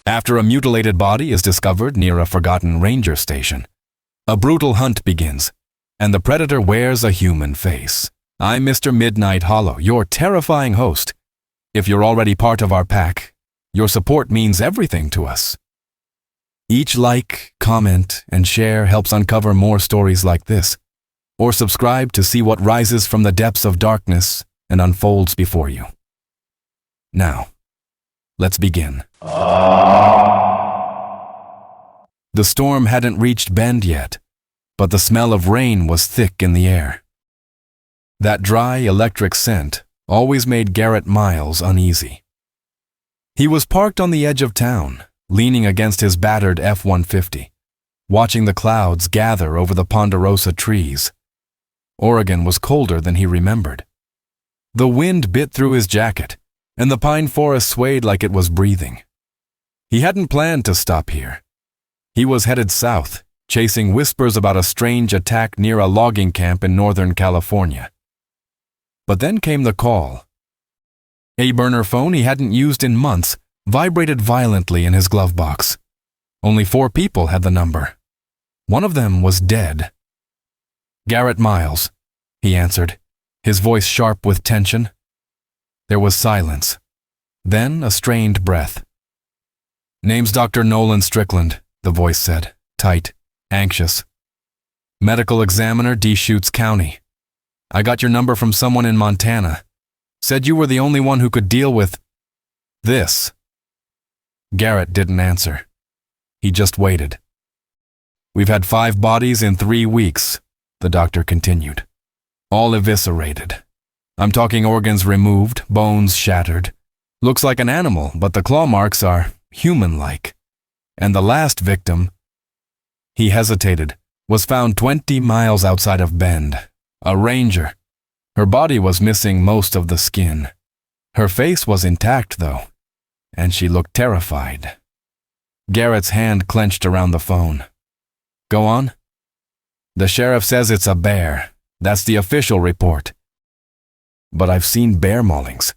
After a mutilated body is discovered near a forgotten ranger station, a brutal hunt begins, and the predator wears a human face. I'm Mr. Midnight Hollow, your terrifying host. If you're already part of our pack, your support means everything to us. Each like, comment, and share helps uncover more stories like this, or subscribe to see what rises from the depths of darkness and unfolds before you. Now, let's begin. The storm hadn't reached Bend yet, but the smell of rain was thick in the air. That dry, electric scent always made Garrett Miles uneasy. He was parked on the edge of town, leaning against his battered F-150, watching the clouds gather over the ponderosa trees. Oregon was colder than he remembered. The wind bit through his jacket, and the pine forest swayed like it was breathing. He hadn't planned to stop here. He was headed south, chasing whispers about a strange attack near a logging camp in Northern California. But then came the call. A burner phone he hadn't used in months vibrated violently in his glove box. Only 4 people had the number. One of them was dead. "Garrett Miles," he answered, his voice sharp with tension. There was silence, then a strained breath. "Name's Dr. Nolan Strickland," the voice said, tight, anxious. "Medical examiner, Deschutes County. I got your number from someone in Montana. Said you were the only one who could deal with this." Garrett didn't answer. He just waited. "We've had 5 bodies in 3 weeks," the doctor continued. "All eviscerated. I'm talking organs removed, bones shattered. Looks like an animal, but the claw marks are human-like. And the last victim," he hesitated, "was found 20 miles outside of Bend. A ranger. Her body was missing most of the skin. Her face was intact, though, and she looked terrified." Garrett's hand clenched around the phone. "Go on." "The sheriff says it's a bear. That's the official report. But I've seen bear maulings.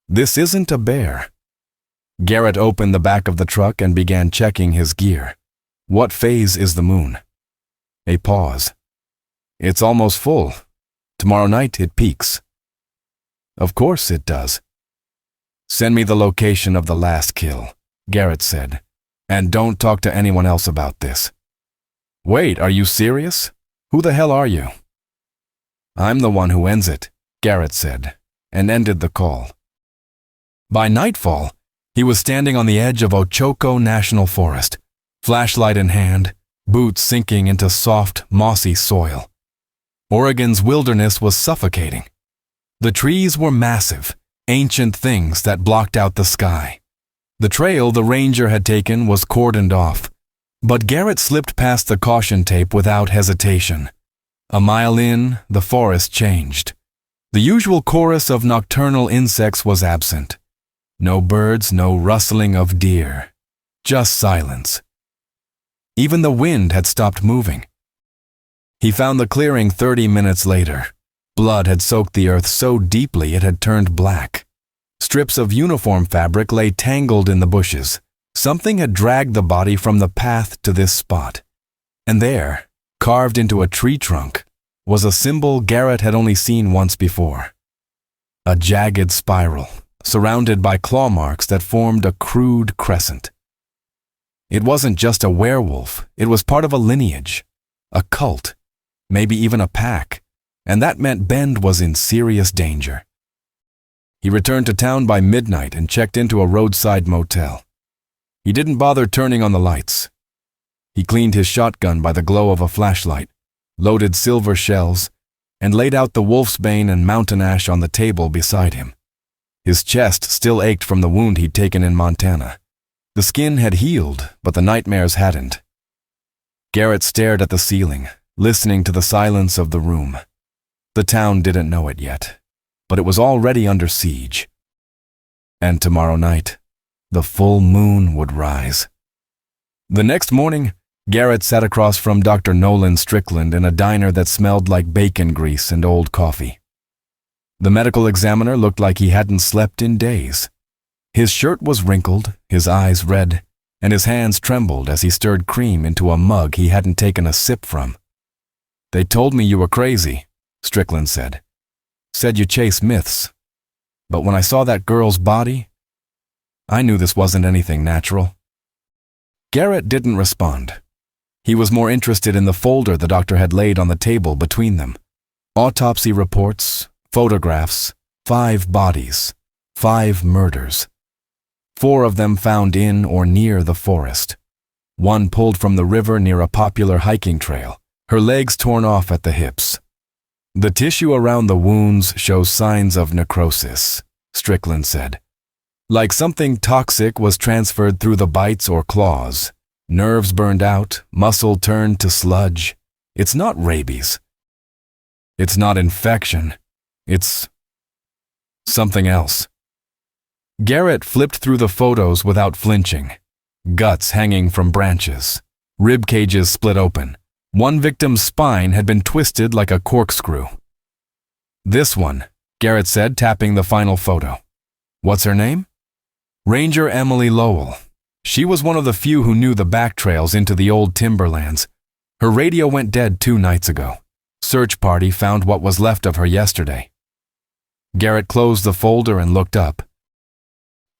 This isn't a bear." Garrett opened the back of the truck and began checking his gear. "What phase is the moon?" A pause. "It's almost full. Tomorrow night it peaks." "Of course it does." "Send me the location of the last kill," Garrett said, "and don't talk to anyone else about this." "Wait, are you serious? Who the hell are you?" "I'm the one who ends it," Garrett said, and ended the call. By nightfall, he was standing on the edge of Ochoco National Forest, flashlight in hand, boots sinking into soft, mossy soil. Oregon's wilderness was suffocating. The trees were massive, ancient things that blocked out the sky. The trail the ranger had taken was cordoned off, but Garrett slipped past the caution tape without hesitation. A mile in, the forest changed. The usual chorus of nocturnal insects was absent. No birds, no rustling of deer. Just silence. Even the wind had stopped moving. He found the clearing 30 minutes later. Blood had soaked the earth so deeply it had turned black. Strips of uniform fabric lay tangled in the bushes. Something had dragged the body from the path to this spot. And there, carved into a tree trunk, was a symbol Garrett had only seen once before. A jagged spiral, surrounded by claw marks that formed a crude crescent. It wasn't just a werewolf, it was part of a lineage, a cult, maybe even a pack, and that meant Bend was in serious danger. He returned to town by midnight and checked into a roadside motel. He didn't bother turning on the lights. He cleaned his shotgun by the glow of a flashlight, loaded silver shells, and laid out the wolfsbane and mountain ash on the table beside him. His chest still ached from the wound he'd taken in Montana. The skin had healed, but the nightmares hadn't. Garrett stared at the ceiling, listening to the silence of the room. The town didn't know it yet, but it was already under siege. And tomorrow night, the full moon would rise. The next morning, Garrett sat across from Dr. Nolan Strickland in a diner that smelled like bacon grease and old coffee. The medical examiner looked like he hadn't slept in days. His shirt was wrinkled, his eyes red, and his hands trembled as he stirred cream into a mug he hadn't taken a sip from. "They told me you were crazy," Strickland said. "Said you chase myths. But when I saw that girl's body, I knew this wasn't anything natural." Garrett didn't respond. He was more interested in the folder the doctor had laid on the table between them. Autopsy reports, photographs, 5 bodies, 5 murders. 4 of them found in or near the forest. 1 pulled from the river near a popular hiking trail, her legs torn off at the hips. "The tissue around the wounds shows signs of necrosis," Strickland said. "Like something toxic was transferred through the bites or claws. Nerves burned out, muscle turned to sludge. It's not rabies. It's not infection. It's something else." Garrett flipped through the photos without flinching. Guts hanging from branches. Rib cages split open. One victim's spine had been twisted like a corkscrew. "This one," Garrett said, tapping the final photo. "What's her name?" "Ranger Emily Lowell. She was one of the few who knew the back trails into the old timberlands. Her radio went dead 2 nights ago. Search party found what was left of her yesterday." Garrett closed the folder and looked up.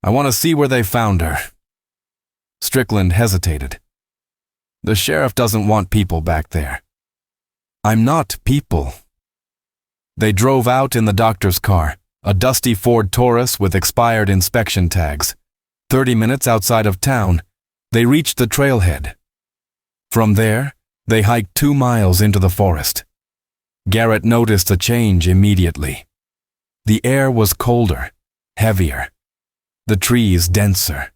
"I want to see where they found her." Strickland hesitated. "The sheriff doesn't want people back there." "I'm not people." They drove out in the doctor's car, a dusty Ford Taurus with expired inspection tags. 30 minutes outside of town, they reached the trailhead. From there, they hiked 2 miles into the forest. Garrett noticed a change immediately. The air was colder, heavier. The trees denser.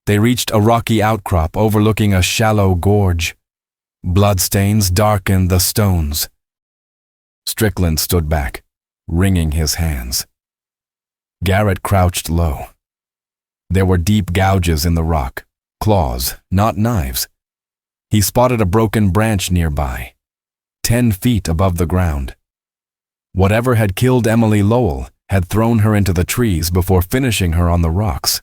They reached a rocky outcrop overlooking a shallow gorge. Bloodstains darkened the stones. Strickland stood back, wringing his hands. Garrett crouched low. There were deep gouges in the rock, claws, not knives. He spotted a broken branch nearby, 10 feet above the ground. Whatever had killed Emily Lowell had thrown her into the trees before finishing her on the rocks.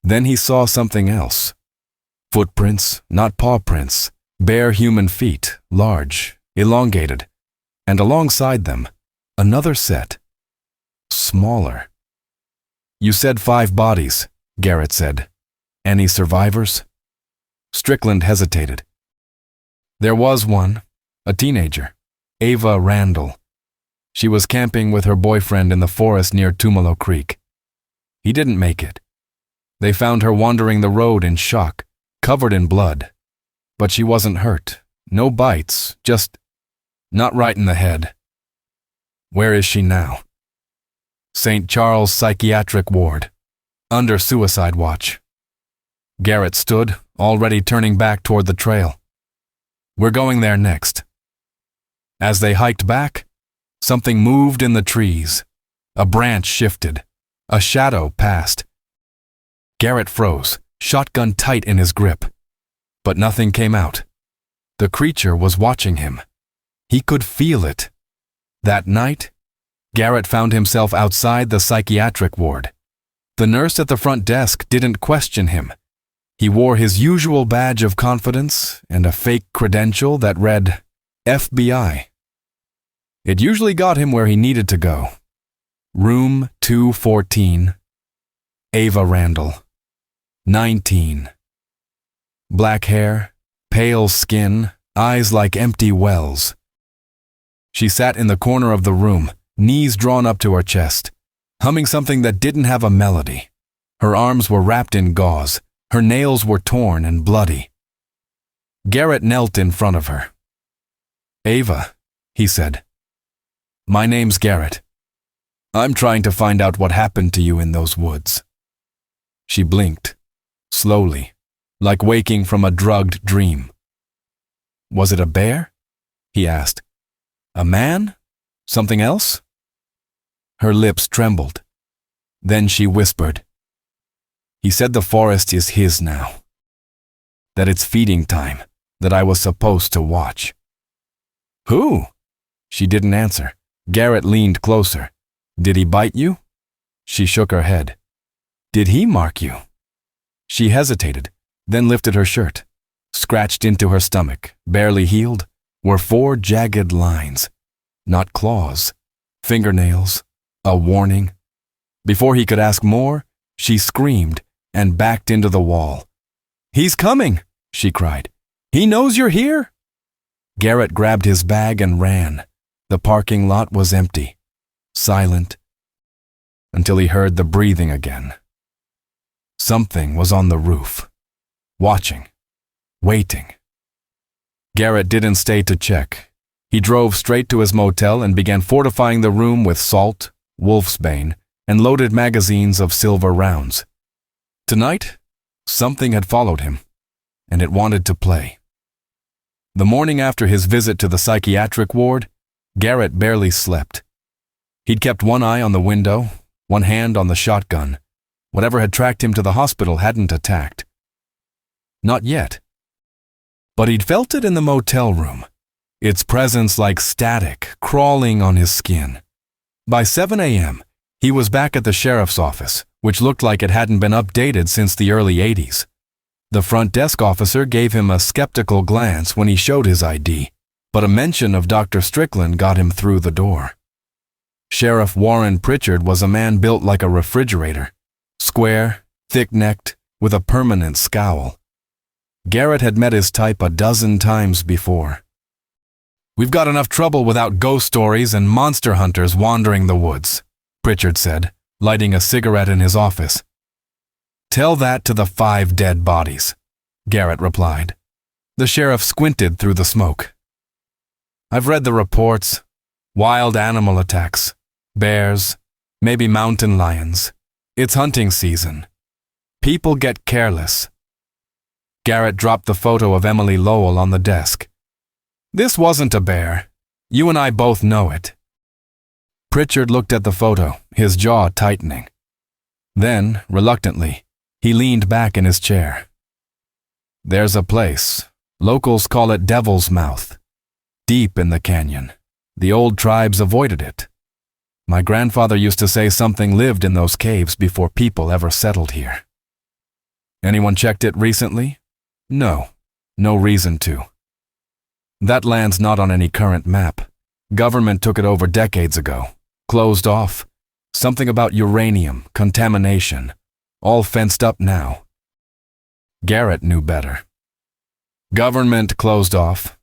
Then he saw something else. Footprints, not paw prints, bare human feet, large, elongated, and alongside them, another set, smaller. "You said 5 bodies," Garrett said. "Any survivors?" Strickland hesitated. "There was one, a teenager, Ava Randall. She was camping with her boyfriend in the forest near Tumalo Creek. He didn't make it. They found her wandering the road in shock, covered in blood. But she wasn't hurt. No bites, just not right in the head." "Where is she now?" "St. Charles Psychiatric Ward, under suicide watch." Garrett stood, already turning back toward the trail. "We're going there next." As they hiked back, something moved in the trees. A branch shifted. A shadow passed. Garrett froze, shotgun tight in his grip. But nothing came out. The creature was watching him. He could feel it. That night, Garrett found himself outside the psychiatric ward. The nurse at the front desk didn't question him. He wore his usual badge of confidence and a fake credential that read FBI. It usually got him where he needed to go. Room 214. Ava Randall. 19. Black hair, pale skin, eyes like empty wells. She sat in the corner of the room, knees drawn up to her chest, humming something that didn't have a melody. Her arms were wrapped in gauze. Her nails were torn and bloody. Garrett knelt in front of her. "Ava," he said. "My name's Garrett. I'm trying to find out what happened to you in those woods." She blinked, slowly, like waking from a drugged dream. "Was it a bear?" he asked. "A man? Something else?" Her lips trembled. Then she whispered. "He said the forest is his now. That it's feeding time, that I was supposed to watch." "Who?" She didn't answer. Garrett leaned closer. "Did he bite you?" She shook her head. "Did he mark you?" She hesitated, then lifted her shirt. Scratched into her stomach, barely healed, were 4 jagged lines. Not claws, fingernails, a warning. Before he could ask more, she screamed and backed into the wall. "He's coming!" she cried. "He knows you're here!" Garrett grabbed his bag and ran. The parking lot was empty, silent, until he heard the breathing again. Something was on the roof, watching, waiting. Garrett didn't stay to check. He drove straight to his motel and began fortifying the room with salt, wolfsbane, and loaded magazines of silver rounds. Tonight, something had followed him, and it wanted to play. The morning after his visit to the psychiatric ward, Garrett barely slept. He'd kept one eye on the window, one hand on the shotgun. Whatever had tracked him to the hospital hadn't attacked. Not yet. But he'd felt it in the motel room, its presence like static crawling on his skin. By 7 a.m., he was back at the sheriff's office, which looked like it hadn't been updated since the early 80s. The front desk officer gave him a skeptical glance when he showed his ID, but a mention of Dr. Strickland got him through the door. Sheriff Warren Pritchard was a man built like a refrigerator, square, thick-necked, with a permanent scowl. Garrett had met his type a dozen times before. "We've got enough trouble without ghost stories and monster hunters wandering the woods," Pritchard said, lighting a cigarette in his office. "Tell that to the 5 dead bodies," Garrett replied. The sheriff squinted through the smoke. "I've read the reports. Wild animal attacks. Bears, maybe mountain lions. It's hunting season. People get careless." Garrett dropped the photo of Emily Lowell on the desk. "This wasn't a bear. You and I both know it." Pritchard looked at the photo, his jaw tightening. Then, reluctantly, he leaned back in his chair. "There's a place. Locals call it Devil's Mouth. Deep in the canyon. The old tribes avoided it. My grandfather used to say something lived in those caves before people ever settled here." "Anyone checked it recently?" "No. No reason to. That land's not on any current map. Government took it over decades ago. Closed off. Something about uranium, contamination. All fenced up now." Garrett knew better. Government closed off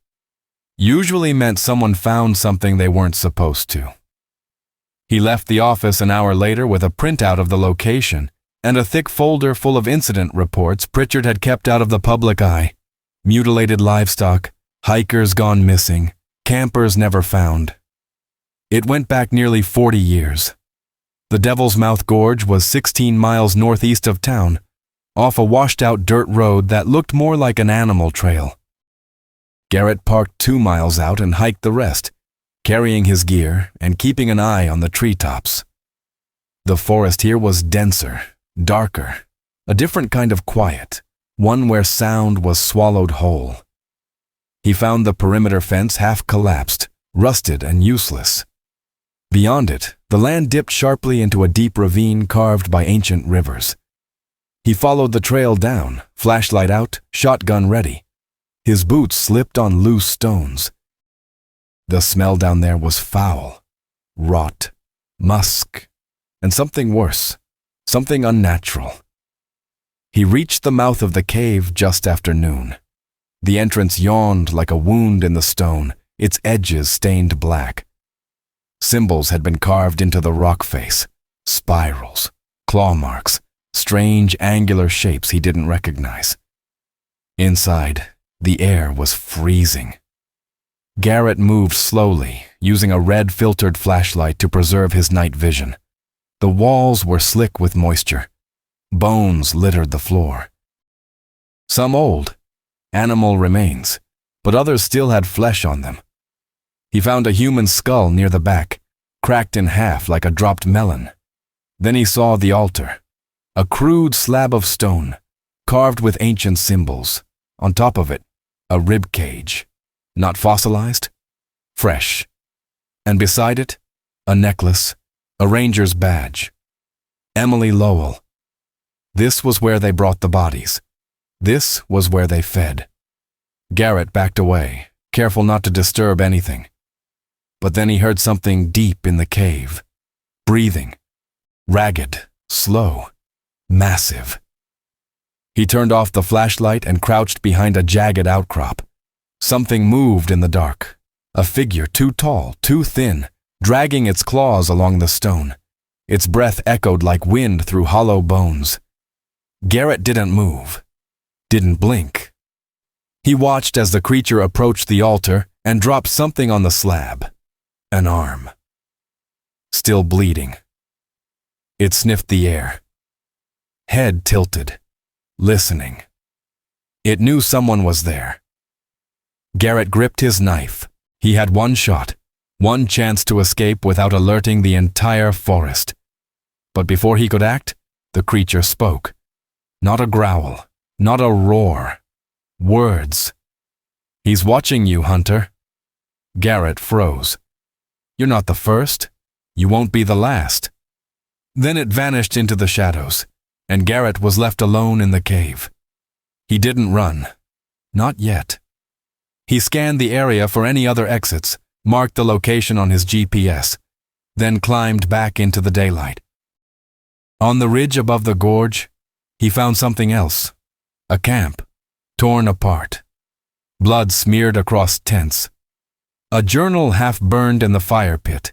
usually meant someone found something they weren't supposed to. He left the office an hour later with a printout of the location and a thick folder full of incident reports Pritchard had kept out of the public eye. Mutilated livestock, hikers gone missing, campers never found. It went back nearly 40 years. The Devil's Mouth Gorge was 16 miles northeast of town, off a washed-out dirt road that looked more like an animal trail. Garrett parked 2 miles out and hiked the rest, carrying his gear and keeping an eye on the treetops. The forest here was denser, darker, a different kind of quiet, one where sound was swallowed whole. He found the perimeter fence half collapsed, rusted and useless. Beyond it, the land dipped sharply into a deep ravine carved by ancient rivers. He followed the trail down, flashlight out, shotgun ready. His boots slipped on loose stones. The smell down there was foul, rot, musk, and something worse, something unnatural. He reached the mouth of the cave just after noon. The entrance yawned like a wound in the stone, its edges stained black. Symbols had been carved into the rock face, spirals, claw marks, strange angular shapes he didn't recognize. Inside, the air was freezing. Garrett moved slowly, using a red-filtered flashlight to preserve his night vision. The walls were slick with moisture. Bones littered the floor. Some old, animal remains, but others still had flesh on them. He found a human skull near the back, cracked in half like a dropped melon. Then he saw the altar, a crude slab of stone, carved with ancient symbols. On top of it, a rib cage, not fossilized, fresh. And beside it, a necklace, a ranger's badge. Emily Lowell. This was where they brought the bodies. This was where they fed. Garrett backed away, careful not to disturb anything. But then he heard something deep in the cave. Breathing. Ragged, slow, massive. He turned off the flashlight and crouched behind a jagged outcrop. Something moved in the dark. A figure too tall, too thin, dragging its claws along the stone. Its breath echoed like wind through hollow bones. Garrett didn't move, didn't blink. He watched as the creature approached the altar and dropped something on the slab. An arm. Still bleeding. It sniffed the air. Head tilted, listening. It knew someone was there. Garrett gripped his knife. He had one shot, one chance to escape without alerting the entire forest. But before he could act, the creature spoke. Not a growl, not a roar. Words. "He's watching you, Hunter." Garrett froze. "You're not the first. You won't be the last." Then it vanished into the shadows, and Garrett was left alone in the cave. He didn't run. Not yet. He scanned the area for any other exits, marked the location on his GPS, then climbed back into the daylight. On the ridge above the gorge, he found something else. A camp, torn apart. Blood smeared across tents. A journal half burned in the fire pit.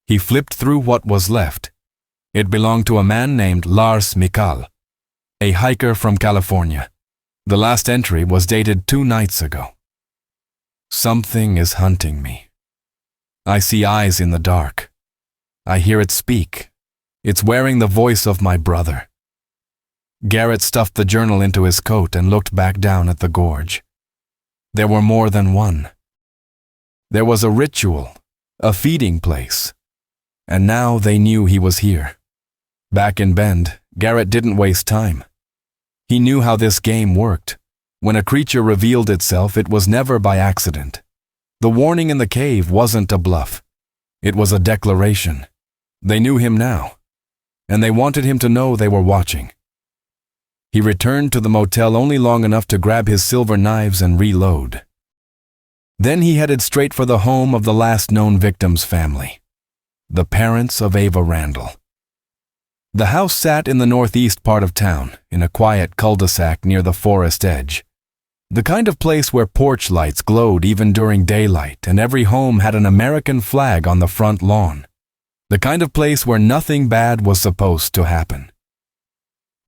He flipped through what was left. It belonged to a man named Lars Mikal, a hiker from California. The last entry was dated 2 nights ago. "Something is hunting me. I see eyes in the dark. I hear it speak. It's wearing the voice of my brother." Garrett stuffed the journal into his coat and looked back down at the gorge. There were more than one. There was a ritual, a feeding place. And now they knew he was here. Back in Bend, Garrett didn't waste time. He knew how this game worked. When a creature revealed itself, it was never by accident. The warning in the cave wasn't a bluff. It was a declaration. They knew him now, and they wanted him to know they were watching. He returned to the motel only long enough to grab his silver knives and reload. Then he headed straight for the home of the last known victim's family, the parents of Ava Randall. The house sat in the northeast part of town, in a quiet cul-de-sac near the forest edge. The kind of place where porch lights glowed even during daylight, and every home had an American flag on the front lawn. The kind of place where nothing bad was supposed to happen.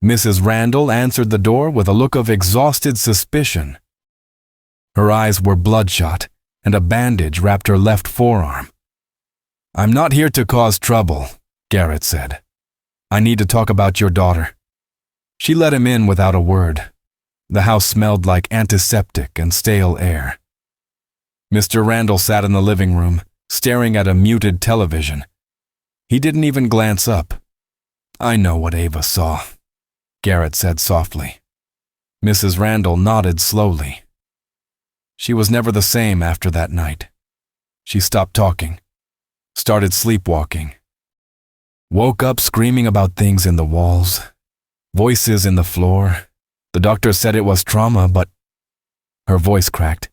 Mrs. Randall answered the door with a look of exhausted suspicion. Her eyes were bloodshot, and a bandage wrapped her left forearm. "I'm not here to cause trouble," Garrett said. "I need to talk about your daughter." She let him in without a word. The house smelled like antiseptic and stale air. Mr. Randall sat in the living room, staring at a muted television. He didn't even glance up. "I know what Ava saw," Garrett said softly. Mrs. Randall nodded slowly. She was never the same after that night. She stopped talking, started sleepwalking. Woke up screaming about things in the walls, voices in the floor. The doctor said it was trauma, but her voice cracked.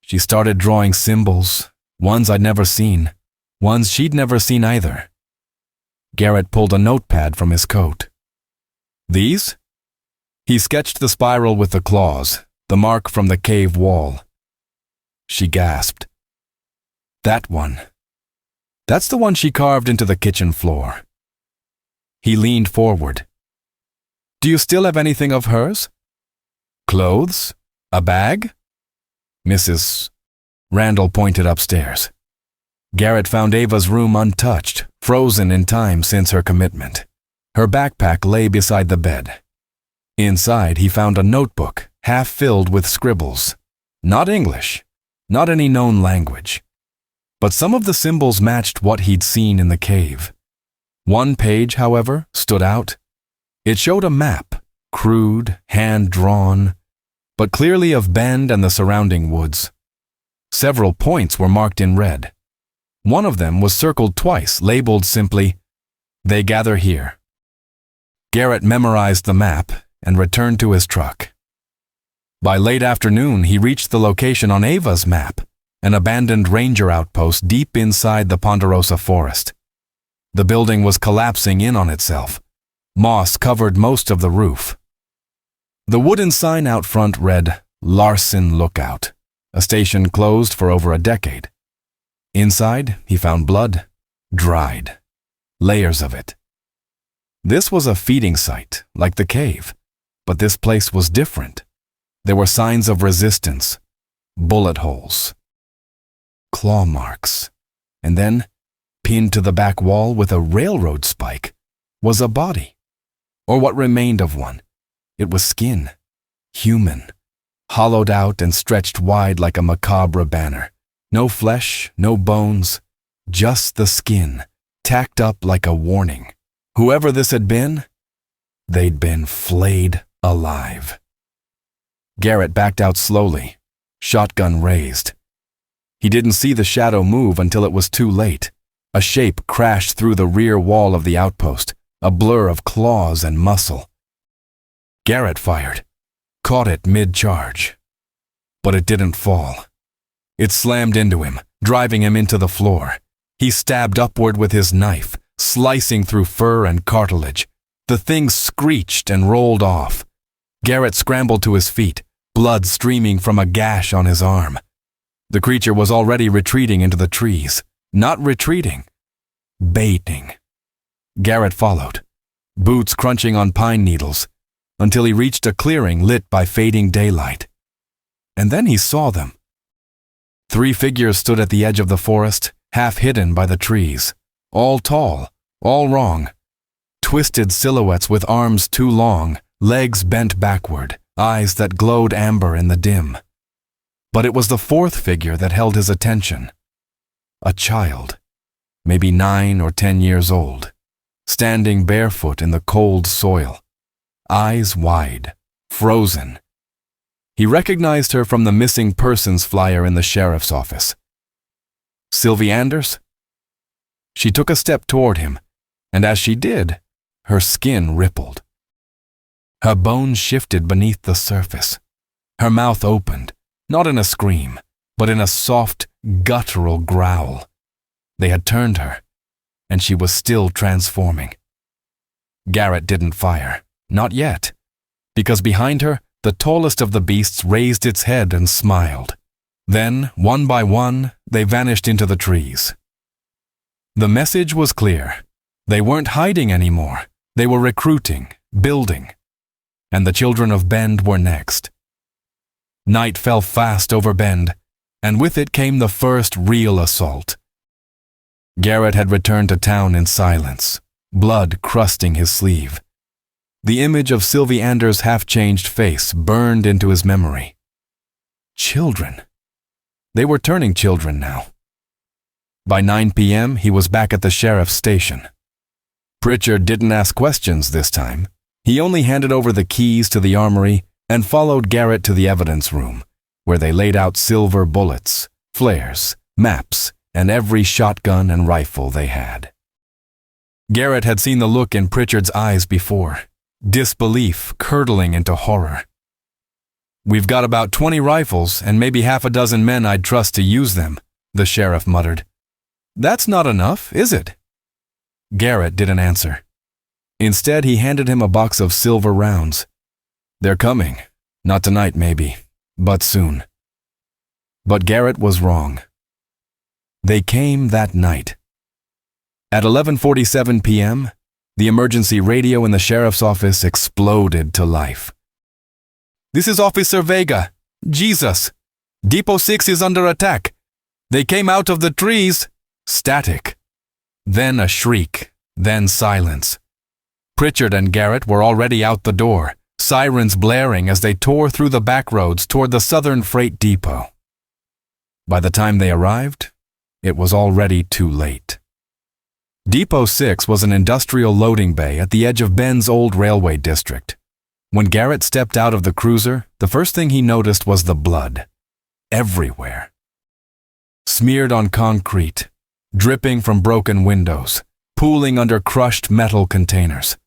She started drawing symbols, ones I'd never seen, ones she'd never seen either. Garrett pulled a notepad from his coat. "These?" He sketched the spiral with the claws, the mark from the cave wall. She gasped. "That one. That's the one she carved into the kitchen floor." He leaned forward. "Do you still have anything of hers? Clothes? A bag?" Mrs. Randall pointed upstairs. Garrett found Ava's room untouched, frozen in time since her commitment. Her backpack lay beside the bed. Inside, he found a notebook, half filled with scribbles. Not English, not any known language. But some of the symbols matched what he'd seen in the cave. One page, however, stood out. It showed a map, crude, hand-drawn, but clearly of Bend and the surrounding woods. Several points were marked in red. One of them was circled twice, labeled simply, "They gather here." Garrett memorized the map. and returned to his truck. By late afternoon, he reached the location on Ava's map, an abandoned ranger outpost deep inside the Ponderosa forest. The building was collapsing in on itself. Moss covered most of the roof. The wooden sign out front read, "Larson Lookout," a station closed for over a decade. Inside, he found blood, dried, layers of it. This was a feeding site, like the cave, but this place was different. There were signs of resistance, bullet holes, claw marks, and then, pinned to the back wall with a railroad spike, was a body, or what remained of one. It was skin, human, hollowed out and stretched wide like a macabre banner. No flesh, no bones, just the skin, tacked up like a warning. Whoever this had been, they'd been flayed alive. Garrett backed out slowly, shotgun raised. He didn't see the shadow move until it was too late. A shape crashed through the rear wall of the outpost, a blur of claws and muscle. Garrett fired, caught it mid-charge. But it didn't fall. It slammed into him, driving him into the floor. He stabbed upward with his knife, slicing through fur and cartilage. The thing screeched and rolled off. Garrett scrambled to his feet, blood streaming from a gash on his arm. The creature was already retreating into the trees. Not retreating, baiting. Garrett followed, boots crunching on pine needles, until he reached a clearing lit by fading daylight. And then he saw them. 3 figures stood at the edge of the forest, half hidden by the trees. All tall, all wrong. Twisted silhouettes with arms too long, legs bent backward, eyes that glowed amber in the dim. But it was the 4th figure that held his attention. A child, maybe 9 or 10 years old, standing barefoot in the cold soil, eyes wide, frozen. He recognized her from the missing persons flyer in the sheriff's office. Sylvie Anders? She took a step toward him, and as she did, her skin rippled. Her bones shifted beneath the surface. Her mouth opened, not in a scream, but in a soft, guttural growl. They had turned her, and she was still transforming. Garrett didn't fire, not yet, because behind her, the tallest of the beasts raised its head and smiled. Then, one by one, they vanished into the trees. The message was clear. They weren't hiding anymore. They were recruiting, building. And the children of Bend were next. Night fell fast over Bend, and with it came the first real assault. Garrett had returned to town in silence, blood crusting his sleeve. The image of Sylvie Anders' half-changed face burned into his memory. Children. They were turning children now. By 9 p.m., he was back at the sheriff's station. Pritchard didn't ask questions this time. He only handed over the keys to the armory and followed Garrett to the evidence room, where they laid out silver bullets, flares, maps, and every shotgun and rifle they had. Garrett had seen the look in Pritchard's eyes before, disbelief curdling into horror. "We've got about 20 rifles and maybe half a dozen men I'd trust to use them," the sheriff muttered. "That's not enough, is it?" Garrett didn't answer. Instead, he handed him a box of silver rounds. "They're coming. Not tonight, maybe, but soon." But Garrett was wrong. They came that night. At 11:47 p.m., the emergency radio in the sheriff's office exploded to life. "This is Officer Vega. Jesus. Depot 6 is under attack. They came out of the trees." Static. Then a shriek. Then silence. Pritchard and Garrett were already out the door, sirens blaring as they tore through the back roads toward the southern freight depot. By the time they arrived, it was already too late. Depot 6 was an industrial loading bay at the edge of Bend's old railway district. When Garrett stepped out of the cruiser, the first thing he noticed was the blood. Everywhere. Smeared on concrete, dripping from broken windows, pooling under crushed metal containers.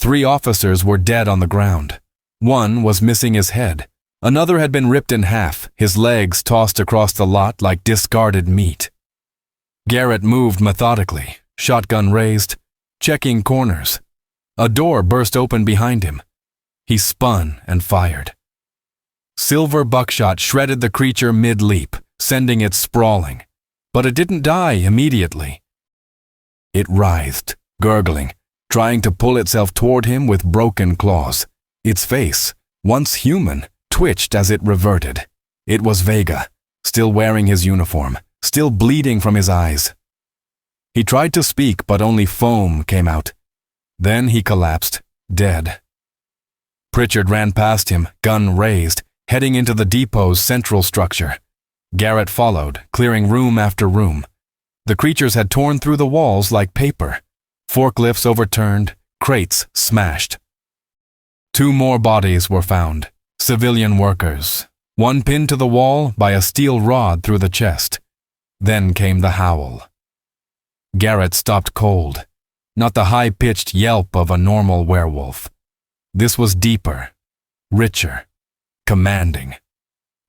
3 officers were dead on the ground. One was missing his head. Another had been ripped in half, his legs tossed across the lot like discarded meat. Garrett moved methodically, shotgun raised, checking corners. A door burst open behind him. He spun and fired. Silver buckshot shredded the creature mid-leap, sending it sprawling. But it didn't die immediately. It writhed, gurgling, trying to pull itself toward him with broken claws. Its face, once human, twitched as it reverted. It was Vega, still wearing his uniform, still bleeding from his eyes. He tried to speak, but only foam came out. Then he collapsed, dead. Pritchard ran past him, gun raised, heading into the depot's central structure. Garrett followed, clearing room after room. The creatures had torn through the walls like paper. Forklifts overturned, crates smashed. 2 more bodies were found, civilian workers, one pinned to the wall by a steel rod through the chest. Then came the howl. Garrett stopped cold, not the high-pitched yelp of a normal werewolf. This was deeper, richer, commanding.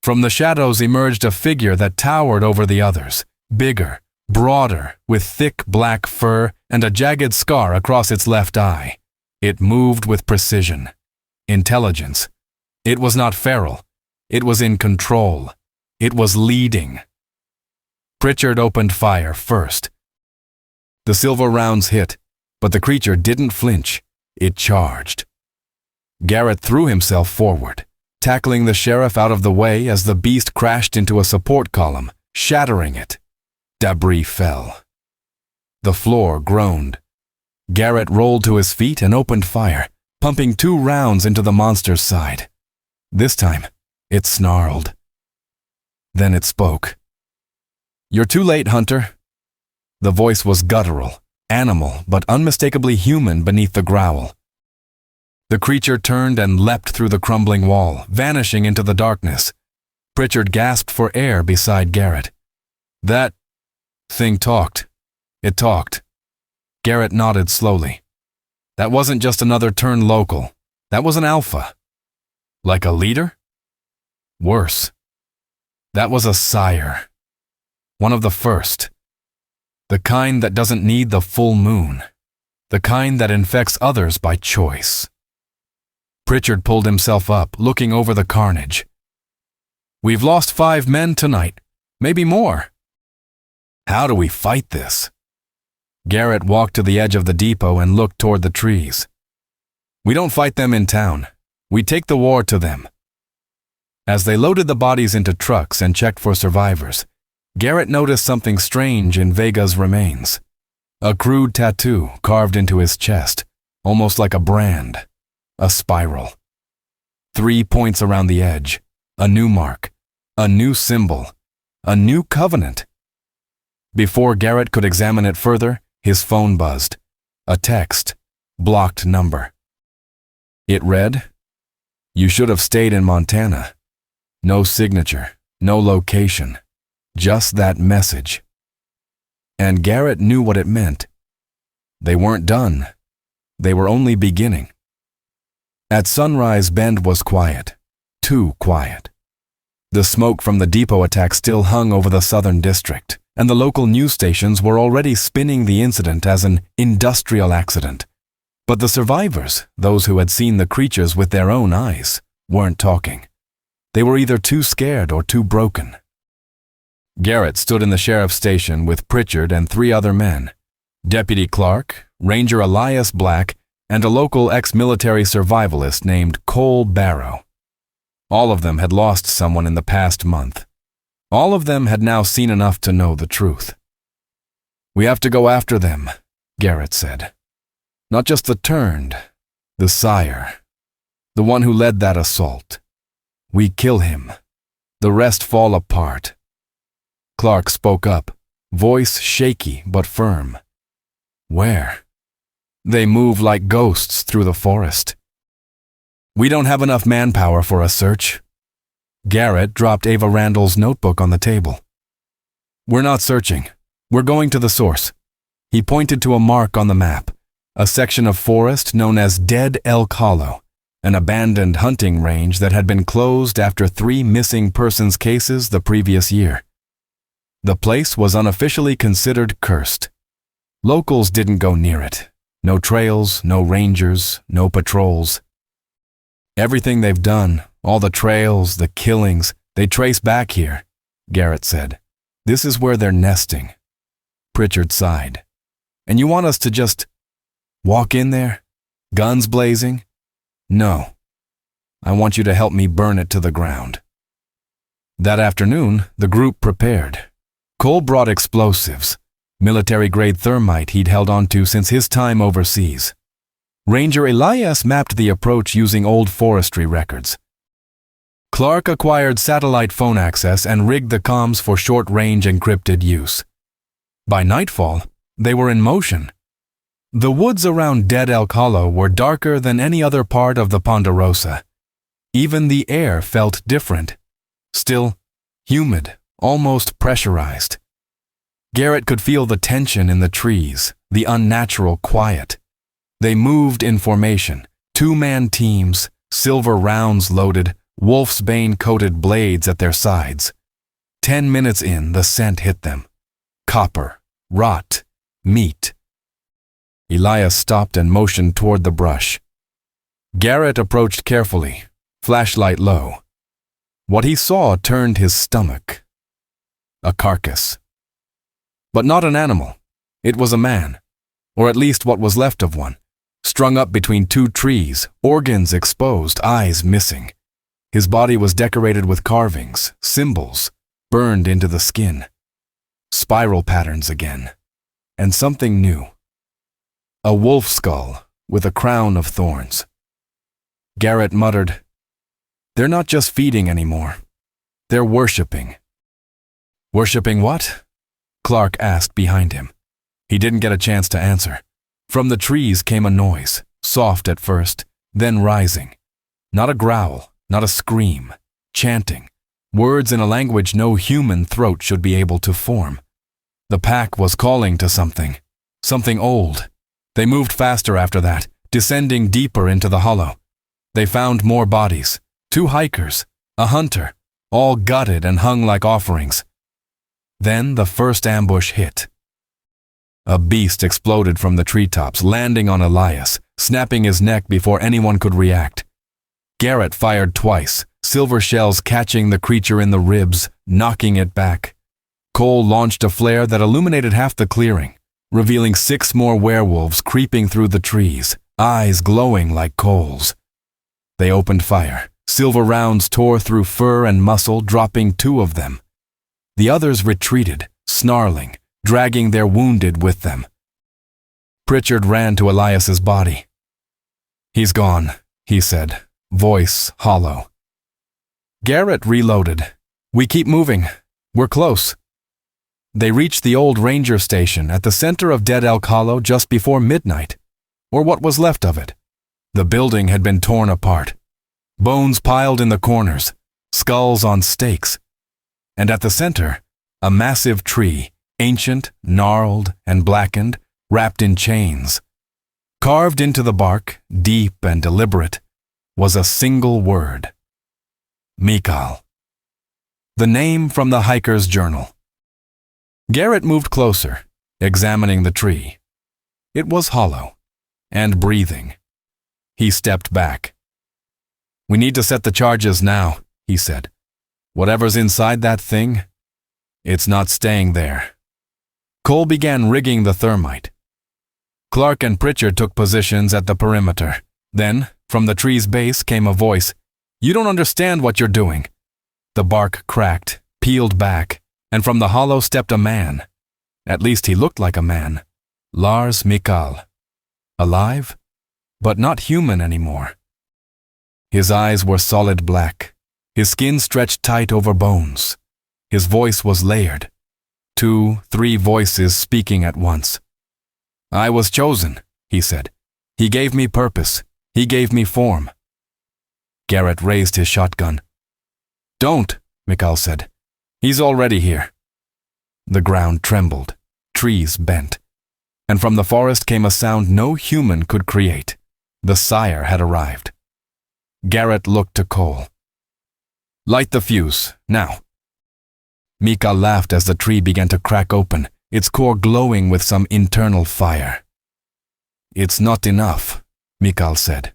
From the shadows emerged a figure that towered over the others, bigger, broader, with thick black fur and a jagged scar across its left eye. It moved with precision, intelligence. It was not feral. It was in control. It was leading. Pritchard opened fire first. The silver rounds hit, but the creature didn't flinch. It charged. Garrett threw himself forward, tackling the sheriff out of the way as the beast crashed into a support column, shattering it. Debris fell. The floor groaned. Garrett rolled to his feet and opened fire, pumping 2 rounds into the monster's side. This time, it snarled. Then it spoke. "You're too late, Hunter." The voice was guttural, animal, but unmistakably human beneath the growl. The creature turned and leapt through the crumbling wall, vanishing into the darkness. Pritchard gasped for air beside Garrett. "That thing talked. It talked." Garrett nodded slowly. "That wasn't just another turn local. That was an alpha." "Like a leader?" "Worse. That was a sire. One of the first. The kind that doesn't need the full moon. The kind that infects others by choice." Pritchard pulled himself up, looking over the carnage. "We've lost 5 men tonight. Maybe more. How do we fight this?" Garrett walked to the edge of the depot and looked toward the trees. "We don't fight them in town. We take the war to them." As they loaded the bodies into trucks and checked for survivors, Garrett noticed something strange in Vega's remains. A crude tattoo carved into his chest, almost like a brand. A spiral. 3 points around the edge. A new mark. A new symbol. A new covenant. Before Garrett could examine it further, his phone buzzed. A text. Blocked number. It read, "You should have stayed in Montana. No signature. No location. Just that message." And Garrett knew what it meant. They weren't done. They were only beginning. At sunrise, Bend was quiet. Too quiet. The smoke from the depot attack still hung over the southern district, and the local news stations were already spinning the incident as an industrial accident. But the survivors, those who had seen the creatures with their own eyes, weren't talking. They were either too scared or too broken. Garrett stood in the sheriff's station with Pritchard and 3 other men, Deputy Clark, Ranger Elias Black, and a local ex-military survivalist named Cole Barrow. All of them had lost someone in the past month. All of them had now seen enough to know the truth. "We have to go after them," Garrett said. "Not just the turned, the sire, the one who led that assault. We kill him. The rest fall apart." Clark spoke up, voice shaky but firm. "Where?" "They move like ghosts through the forest." "We don't have enough manpower for a search." Garrett dropped Ava Randall's notebook on the table. "We're not searching. We're going to the source." He pointed to a mark on the map, a section of forest known as Dead Elk Hollow, an abandoned hunting range that had been closed after 3 missing persons cases the previous year. The place was unofficially considered cursed. Locals didn't go near it. No trails, no rangers, no patrols. Everything they've done, all the trails, the killings, they trace back here, Garrett said. This is where they're nesting. Pritchard sighed. And you want us to just walk in there? Guns blazing? No. I want you to help me burn it to the ground. That afternoon, the group prepared. Cole brought explosives, military-grade thermite he'd held onto since his time overseas. Ranger Elias mapped the approach using old forestry records. Clark acquired satellite phone access and rigged the comms for short-range encrypted use. By nightfall, they were in motion. The woods around Dead Elk Hollow were darker than any other part of the Ponderosa. Even the air felt different. Still, humid, almost pressurized. Garrett could feel the tension in the trees, the unnatural quiet. They moved in formation, 2-man teams, silver rounds loaded, wolf's bane-coated blades at their sides. 10 minutes in, the scent hit them. Copper, rot, meat. Elias stopped and motioned toward the brush. Garrett approached carefully, flashlight low. What he saw turned his stomach. A carcass. But not an animal. It was a man, or at least what was left of one, strung up between 2 trees, organs exposed, eyes missing. His body was decorated with carvings, symbols, burned into the skin. Spiral patterns again, and something new. A wolf skull with a crown of thorns. Garrett muttered, "They're not just feeding anymore. They're worshipping." "Worshipping what?" Clark asked behind him. He didn't get a chance to answer. From the trees came a noise, soft at first, then rising. Not a growl, not a scream, chanting, words in a language no human throat should be able to form. The pack was calling to something, something old. They moved faster after that, descending deeper into the hollow. They found more bodies, 2 hikers, a hunter, all gutted and hung like offerings. Then the first ambush hit. A beast exploded from the treetops, landing on Elias, snapping his neck before anyone could react. Garrett fired twice, silver shells catching the creature in the ribs, knocking it back. Cole launched a flare that illuminated half the clearing, revealing 6 more werewolves creeping through the trees, eyes glowing like coals. They opened fire. Silver rounds tore through fur and muscle, dropping 2 of them. The others retreated, snarling, dragging their wounded with them. Pritchard ran to Elias's body. "He's gone," he said, voice hollow. Garrett reloaded. "We keep moving. We're close." They reached the old ranger station at the center of Dead Elk Hollow just before midnight, or what was left of it. The building had been torn apart. Bones piled in the corners, skulls on stakes. And at the center, a massive tree, ancient, gnarled, and blackened, wrapped in chains. Carved into the bark, deep and deliberate, was a single word. Mikal. The name from the hiker's journal. Garrett moved closer, examining the tree. It was hollow, and breathing. He stepped back. "We need to set the charges now," he said. "Whatever's inside that thing, it's not staying there." Cole began rigging the thermite. Clark and Pritchard took positions at the perimeter. Then, from the tree's base came a voice. "You don't understand what you're doing." The bark cracked, peeled back, and from the hollow stepped a man. At least he looked like a man. Lars Mikal. Alive, but not human anymore. His eyes were solid black. His skin stretched tight over bones. His voice was layered. 2, 3 voices speaking at once. "I was chosen," he said. "He gave me purpose. He gave me form." Garrett raised his shotgun. "Don't," Mikal said. "He's already here." The ground trembled. Trees bent. and from the forest came a sound no human could create. The sire had arrived. Garrett looked to Cole. "Light the fuse, now." Mikal laughed as the tree began to crack open, its core glowing with some internal fire. "It's not enough," Mikal said.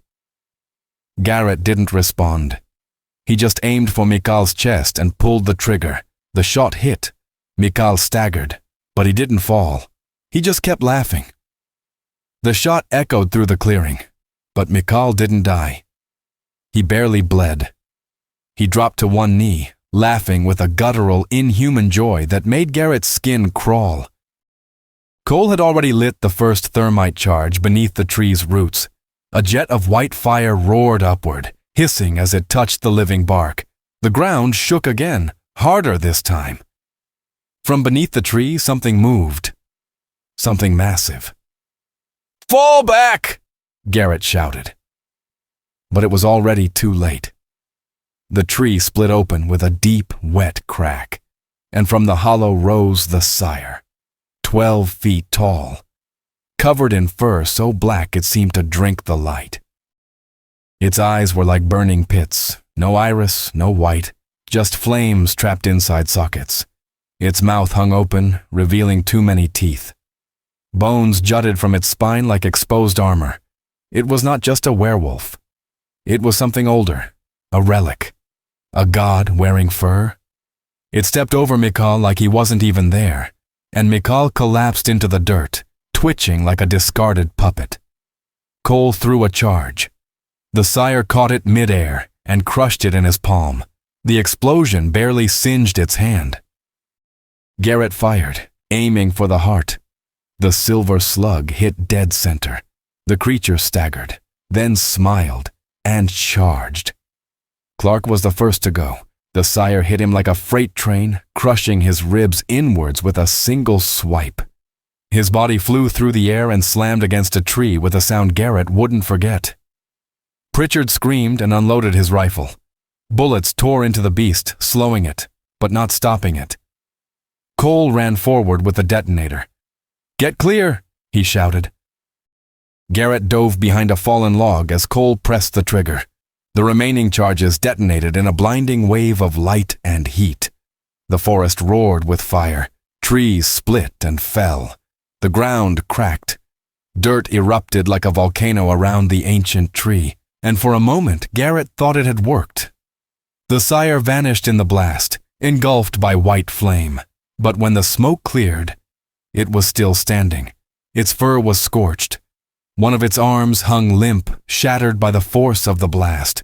Garrett didn't respond. He just aimed for Mikal's chest and pulled the trigger. The shot hit. Mikal staggered, but he didn't fall. He just kept laughing. The shot echoed through the clearing, but Mikal didn't die. He barely bled. He dropped to one knee, laughing with a guttural, inhuman joy that made Garrett's skin crawl. Cole had already lit the first thermite charge beneath the tree's roots. A jet of white fire roared upward, hissing as it touched the living bark. The ground shook again, harder this time. From beneath the tree, something moved. Something massive. "Fall back!" Garrett shouted. But it was already too late. The tree split open with a deep, wet crack, and from the hollow rose the sire, 12 feet tall, covered in fur so black it seemed to drink the light. Its eyes were like burning pits, no iris, no white, just flames trapped inside sockets. Its mouth hung open, revealing too many teeth. Bones jutted from its spine like exposed armor. It was not just a werewolf. It was something older, a relic, a god wearing fur. It stepped over Mikal like he wasn't even there, and Mikal collapsed into the dirt, twitching like a discarded puppet. Cole threw a charge. The sire caught it midair and crushed it in his palm. The explosion barely singed its hand. Garrett fired, aiming for the heart. The silver slug hit dead center. The creature staggered, then smiled, and charged. Clark was the first to go. The sire hit him like a freight train, crushing his ribs inwards with a single swipe. His body flew through the air and slammed against a tree with a sound Garrett wouldn't forget. Pritchard screamed and unloaded his rifle. Bullets tore into the beast, slowing it, but not stopping it. Cole ran forward with the detonator. "Get clear!" he shouted. Garrett dove behind a fallen log as Cole pressed the trigger. The remaining charges detonated in a blinding wave of light and heat. The forest roared with fire. Trees split and fell. The ground cracked. Dirt erupted like a volcano around the ancient tree, and for a moment Garrett thought it had worked. The sire vanished in the blast, engulfed by white flame. But when the smoke cleared, it was still standing. Its fur was scorched. One of its arms hung limp, shattered by the force of the blast.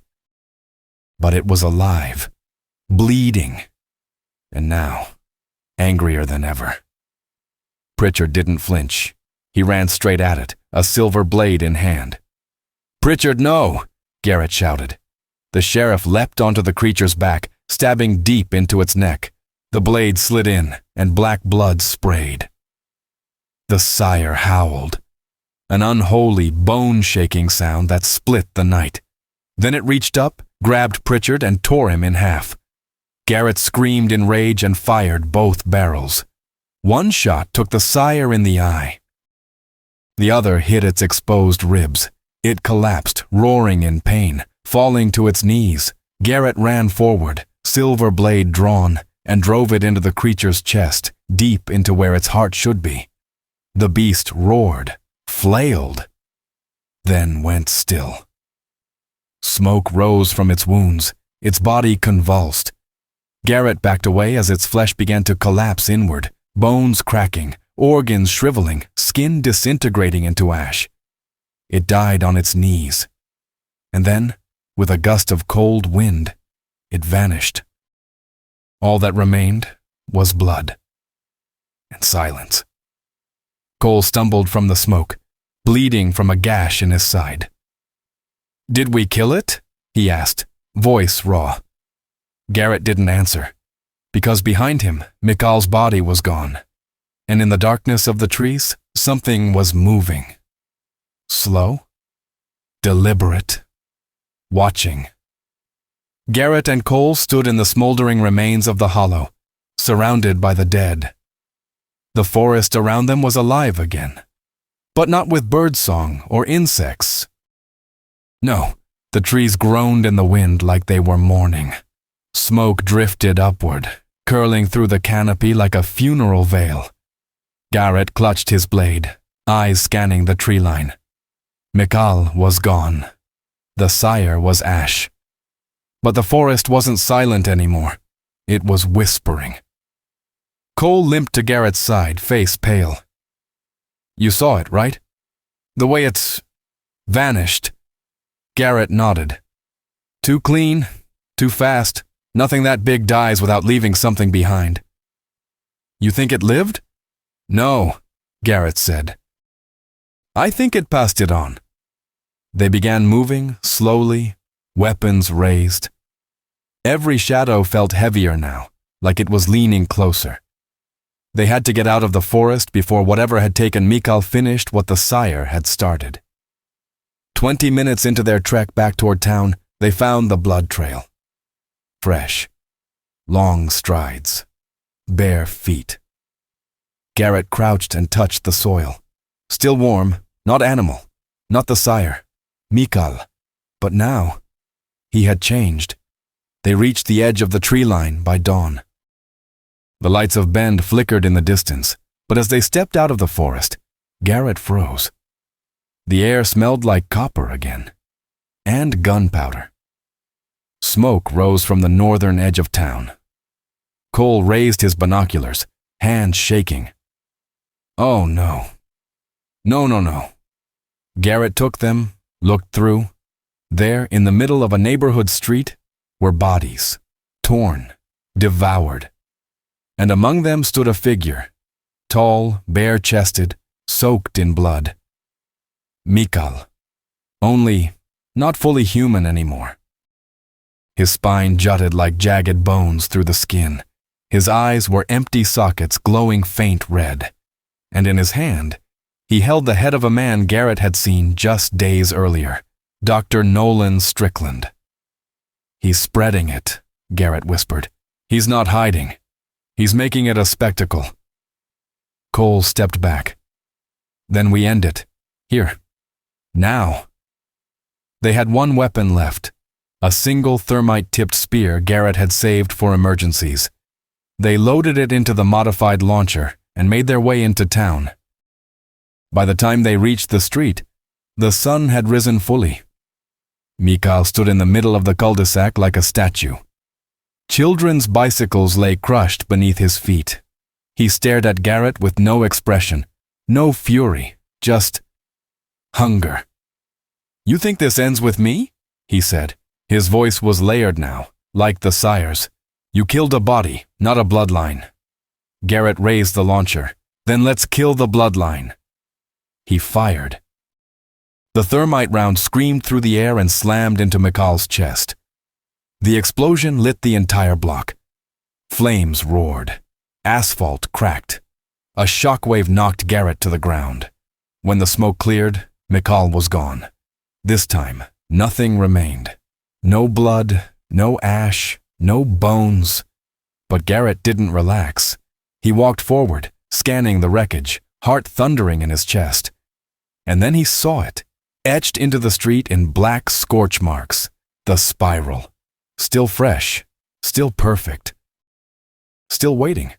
But it was alive, bleeding, and now, angrier than ever. Pritchard didn't flinch. He ran straight at it, a silver blade in hand. "Pritchard, no!" Garrett shouted. The sheriff leapt onto the creature's back, stabbing deep into its neck. The blade slid in, and black blood sprayed. The sire howled, an unholy, bone-shaking sound that split the night. Then it reached up, grabbed Pritchard, and tore him in half. Garrett screamed in rage and fired both barrels. One shot took the sire in the eye. The other hit its exposed ribs. It collapsed, roaring in pain, falling to its knees. Garrett ran forward, silver blade drawn, and drove it into the creature's chest, deep into where its heart should be. The beast roared, flailed, then went still. Smoke rose from its wounds, its body convulsed. Garrett backed away as its flesh began to collapse inward, bones cracking, organs shriveling, skin disintegrating into ash. It died on its knees. And then, with a gust of cold wind, it vanished. All that remained was blood and silence. Cole stumbled from the smoke, bleeding from a gash in his side. "Did we kill it?" he asked, voice raw. Garrett didn't answer, because behind him, Mikal's body was gone, and in the darkness of the trees, something was moving. Slow, deliberate, watching. Garrett and Cole stood in the smoldering remains of the hollow, surrounded by the dead. The forest around them was alive again, but not with birdsong or insects. No, the trees groaned in the wind like they were mourning. Smoke drifted upward, curling through the canopy like a funeral veil. Garrett clutched his blade, eyes scanning the tree line. Mikal was gone. The sire was ash. But the forest wasn't silent anymore. It was whispering. Cole limped to Garrett's side, face pale. You saw it, right? The way it's vanished. Garrett nodded. Too clean, too fast. Nothing that big dies without leaving something behind. You think it lived? No, Garrett said. I think it passed it on. They began moving, slowly, weapons raised. Every shadow felt heavier now, like it was leaning closer. They had to get out of the forest before whatever had taken Mikal finished what the sire had started. 20 minutes into their trek back toward town, they found the blood trail. Fresh. Long strides. Bare feet. Garrett crouched and touched the soil. Still warm, not animal, not the sire, Mikal. But now, he had changed. They reached the edge of the tree line by dawn. The lights of Bend flickered in the distance, but as they stepped out of the forest, Garrett froze. The air smelled like copper again, and gunpowder. Smoke rose from the northern edge of town. Cole raised his binoculars, hands shaking. Oh no. No. Garrett took them, looked through. There, in the middle of a neighborhood street, were bodies, torn, devoured. And among them stood a figure, tall, bare-chested, soaked in blood. Mikal, only not fully human anymore. His spine jutted like jagged bones through the skin. His eyes were empty sockets glowing faint red. And in his hand, he held the head of a man Garrett had seen just days earlier, Dr. Nolan Strickland. He's spreading it, Garrett whispered. He's not hiding. He's making it a spectacle. Cole stepped back. Then we end it. Here. Now. They had one weapon left, a single thermite-tipped spear Garrett had saved for emergencies. They loaded it into the modified launcher and made their way into town. By the time they reached the street, the sun had risen fully. Mikal stood in the middle of the cul-de-sac like a statue. Children's bicycles lay crushed beneath his feet. He stared at Garrett with no expression, no fury, just hunger. You think this ends with me? He said. His voice was layered now, like the sire's. You killed a body, not a bloodline. Garrett raised the launcher. Then let's kill the bloodline. He fired. The thermite round screamed through the air and slammed into Mikal's chest. The explosion lit the entire block. Flames roared. Asphalt cracked. A shockwave knocked Garrett to the ground. When the smoke cleared, Mikal was gone. This time, nothing remained. No blood, no ash, no bones. But Garrett didn't relax. He walked forward, scanning the wreckage, heart thundering in his chest. And then he saw it, etched into the street in black scorch marks, the spiral. Still fresh, still perfect, still waiting.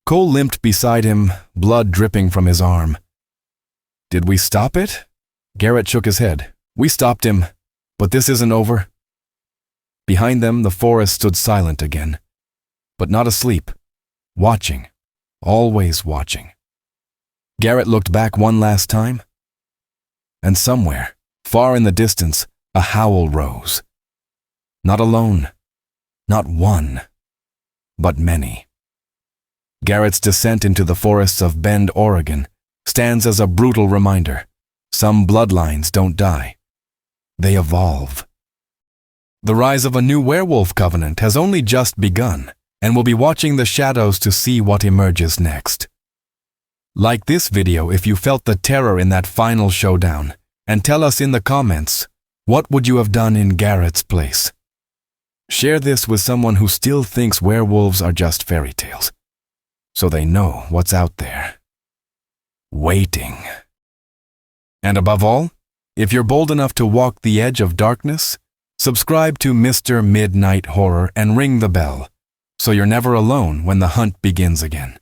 Cole limped beside him, blood dripping from his arm. Did we stop it? Garrett shook his head. We stopped him, but this isn't over. Behind them, the forest stood silent again, but not asleep, watching, always watching. Garrett looked back one last time, and somewhere, far in the distance, a howl rose. Not alone, not one, but many. Garrett's descent into the forests of Bend, Oregon, stands as a brutal reminder. Some bloodlines don't die. They evolve. The rise of a new werewolf covenant has only just begun, and we'll be watching the shadows to see what emerges next. Like this video if you felt the terror in that final showdown, and tell us in the comments, what would you have done in Garrett's place? Share this with someone who still thinks werewolves are just fairy tales, so they know what's out there, waiting. And above all, if you're bold enough to walk the edge of darkness, subscribe to Mr. Midnight Horror and ring the bell, so you're never alone when the hunt begins again.